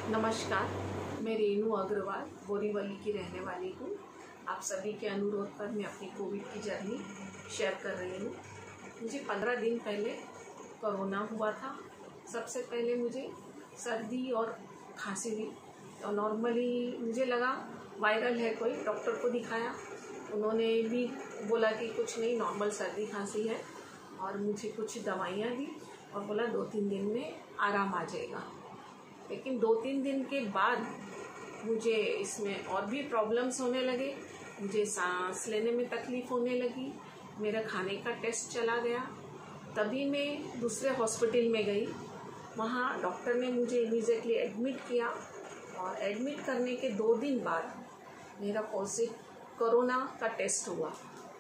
नमस्कार, मैं रेनू अग्रवाल बोरीवली की रहने वाली हूँ। आप सभी के अनुरोध पर मैं अपनी कोविड की जर्नी शेयर कर रही हूँ। मुझे 15 दिन पहले कोरोना हुआ था। सबसे पहले मुझे सर्दी और खांसी हुई, तो नॉर्मली मुझे लगा वायरल है, कोई डॉक्टर को दिखाया। उन्होंने भी बोला कि कुछ नहीं, नॉर्मल सर्दी खांसी है, और मुझे कुछ दवाइयाँ दी और बोला 2-3 दिन में आराम आ जाएगा। लेकिन 2-3 दिन के बाद मुझे इसमें और भी प्रॉब्लम्स होने लगे। मुझे सांस लेने में तकलीफ़ होने लगी, मेरा खाने का टेस्ट चला गया। तभी मैं दूसरे हॉस्पिटल में गई। वहाँ डॉक्टर ने मुझे इमीडिएटली एडमिट किया, और एडमिट करने के 2 दिन बाद मेरा कोरोना का टेस्ट हुआ।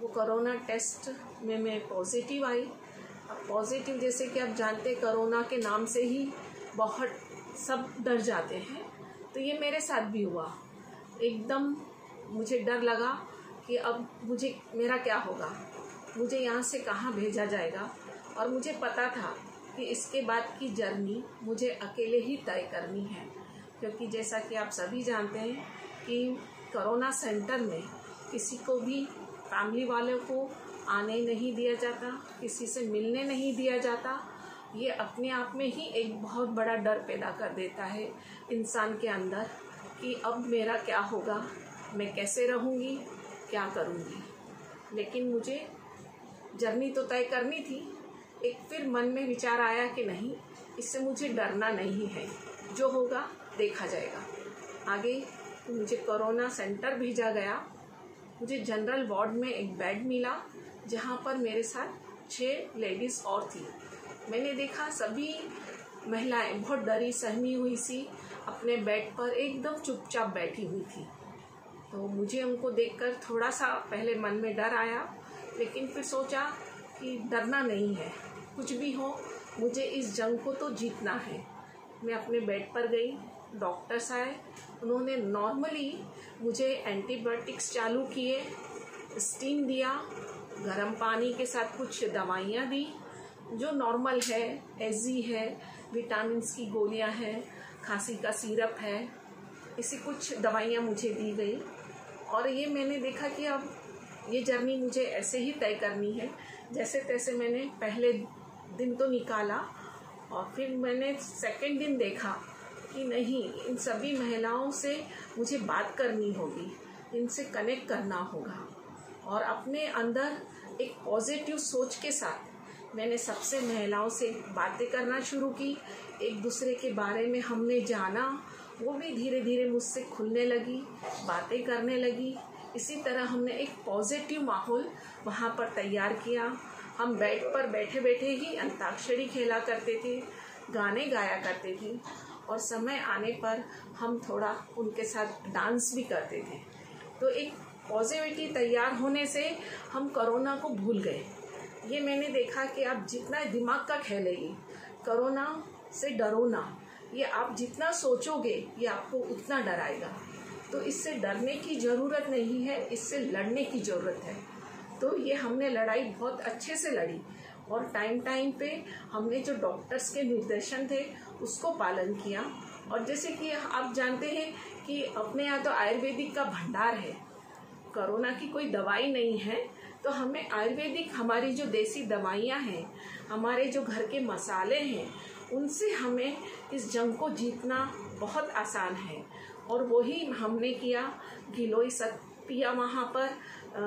वो कोरोना टेस्ट में मैं पॉजिटिव आई। अब पॉजिटिव, जैसे कि आप जानते, कोरोना के नाम से ही बहुत सब डर जाते हैं, तो ये मेरे साथ भी हुआ। एकदम मुझे डर लगा कि अब मेरा क्या होगा, मुझे यहाँ से कहाँ भेजा जाएगा। और मुझे पता था कि इसके बाद की जर्नी मुझे अकेले ही तय करनी है, क्योंकि जैसा कि आप सभी जानते हैं कि कोरोना सेंटर में किसी को भी, फैमिली वालों को आने नहीं दिया जाता, किसी से मिलने नहीं दिया जाता। ये अपने आप में ही एक बहुत बड़ा डर पैदा कर देता है इंसान के अंदर कि अब मेरा क्या होगा, मैं कैसे रहूँगी, क्या करूँगी। लेकिन मुझे जर्नी तो तय करनी थी। एक फिर मन में विचार आया कि नहीं, इससे मुझे डरना नहीं है, जो होगा देखा जाएगा। आगे तो मुझे कोरोना सेंटर भेजा गया। मुझे जनरल वार्ड में एक बेड मिला, जहाँ पर मेरे साथ 6 लेडीज़ और थी। मैंने देखा सभी महिलाएं बहुत डरी सहमी हुई सी अपने बेड पर एकदम चुपचाप बैठी हुई थी। तो मुझे उनको देखकर थोड़ा सा पहले मन में डर आया, लेकिन फिर सोचा कि डरना नहीं है, कुछ भी हो मुझे इस जंग को तो जीतना है। मैं अपने बेड पर गई, डॉक्टर्स आए, उन्होंने नॉर्मली मुझे एंटीबायोटिक्स चालू किए, स्टीम दिया, गर्म पानी के साथ कुछ दवाइयाँ दी जो नॉर्मल है, एजी है, विटामिन्स की गोलियां हैं, खांसी का सिरप है, इसी कुछ दवाइयां मुझे दी गई। और ये मैंने देखा कि अब ये जर्नी मुझे ऐसे ही तय करनी है। जैसे तैसे मैंने पहले दिन तो निकाला, और फिर मैंने सेकंड दिन देखा कि नहीं, इन सभी महिलाओं से मुझे बात करनी होगी, इनसे कनेक्ट करना होगा। और अपने अंदर एक पॉजिटिव सोच के साथ मैंने सबसे महिलाओं से बातें करना शुरू की। एक दूसरे के बारे में हमने जाना, वो भी धीरे धीरे मुझसे खुलने लगी, बातें करने लगी। इसी तरह हमने एक पॉजिटिव माहौल वहाँ पर तैयार किया। हम बेड पर बैठे बैठे ही अंताक्षरी खेला करते थे, गाने गाया करते थे, और समय आने पर हम थोड़ा उनके साथ डांस भी करते थे। तो एक पॉजिटिविटी तैयार होने से हम कोरोना को भूल गए। ये मैंने देखा कि आप जितना दिमाग का खेल है, ये कोरोना से डरो ना, ये आप जितना सोचोगे ये आपको उतना डराएगा। तो इससे डरने की ज़रूरत नहीं है, इससे लड़ने की ज़रूरत है। तो ये हमने लड़ाई बहुत अच्छे से लड़ी, और टाइम पे हमने जो डॉक्टर्स के निर्देशन थे उसको पालन किया। और जैसे कि आप जानते हैं कि अपने यहाँ तो आयुर्वेदिक का भंडार है, कोरोना की कोई दवाई नहीं है, तो हमें आयुर्वेदिक, हमारी जो देसी दवाइयाँ हैं, हमारे जो घर के मसाले हैं, उनसे हमें इस जंग को जीतना बहुत आसान है। और वही हमने किया। गिलोय सत पिया वहाँ पर,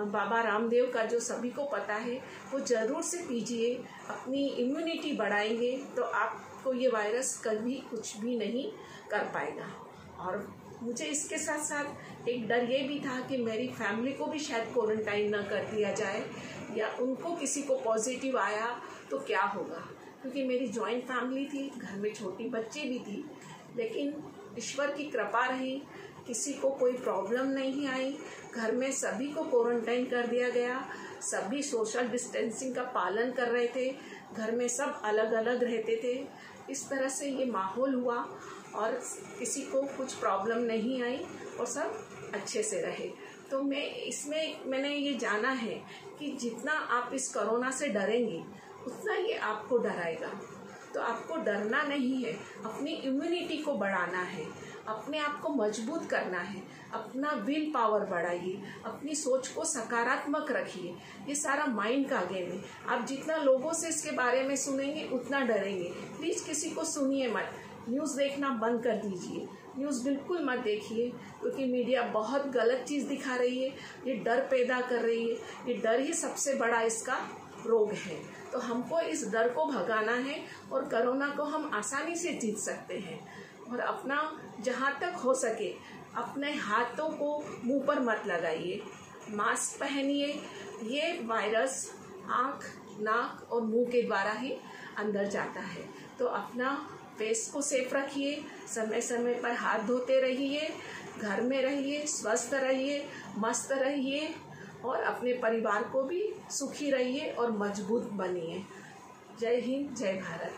बाबा रामदेव का जो सभी को पता है, वो ज़रूर से पीजिए, अपनी इम्यूनिटी बढ़ाएंगे तो आपको ये वायरस कभी कुछ भी नहीं कर पाएगा। और मुझे इसके साथ साथ एक डर ये भी था कि मेरी फैमिली को भी शायद क्वारंटाइन ना कर दिया जाए, या उनको किसी को पॉजिटिव आया तो क्या होगा, क्योंकि मेरी जॉइंट फैमिली थी, घर में छोटी बच्ची भी थी। लेकिन ईश्वर की कृपा रही, किसी को कोई प्रॉब्लम नहीं आई। घर में सभी को क्वारंटाइन कर दिया गया, सभी सोशल डिस्टेंसिंग का पालन कर रहे थे, घर में सब अलग अलग रहते थे। इस तरह से ये माहौल हुआ, और किसी को कुछ प्रॉब्लम नहीं आई, और सब अच्छे से रहे। तो मैंने ये जाना है कि जितना आप इस कोरोना से डरेंगे, उतना ये आपको डराएगा। तो आपको डरना नहीं है, अपनी इम्यूनिटी को बढ़ाना है, अपने आप को मजबूत करना है, अपना विल पावर बढ़ाइए, अपनी सोच को सकारात्मक रखिए। ये सारा माइंड का गेम है। आप जितना लोगों से इसके बारे में सुनेंगे उतना डरेंगे। प्लीज़ किसी को सुनिए मत, न्यूज़ देखना बंद कर दीजिए, न्यूज़ बिल्कुल मत देखिए, क्योंकि मीडिया बहुत गलत चीज़ दिखा रही है, ये डर पैदा कर रही है। ये डर ही सबसे बड़ा इसका रोग है। तो हमको इस डर को भगाना है और कोरोना को हम आसानी से जीत सकते हैं। और अपना जहाँ तक हो सके अपने हाथों को मुंह पर मत लगाइए, मास्क पहनिए। ये वायरस आँख, नाक और मुंह के द्वारा ही अंदर जाता है। तो अपना फेस को सेफ रखिए, समय समय पर हाथ धोते रहिए, घर में रहिए, स्वस्थ रहिए, मस्त रहिए और अपने परिवार को भी सुखी रहिए और मजबूत बनिए। जय हिंद, जय भारत।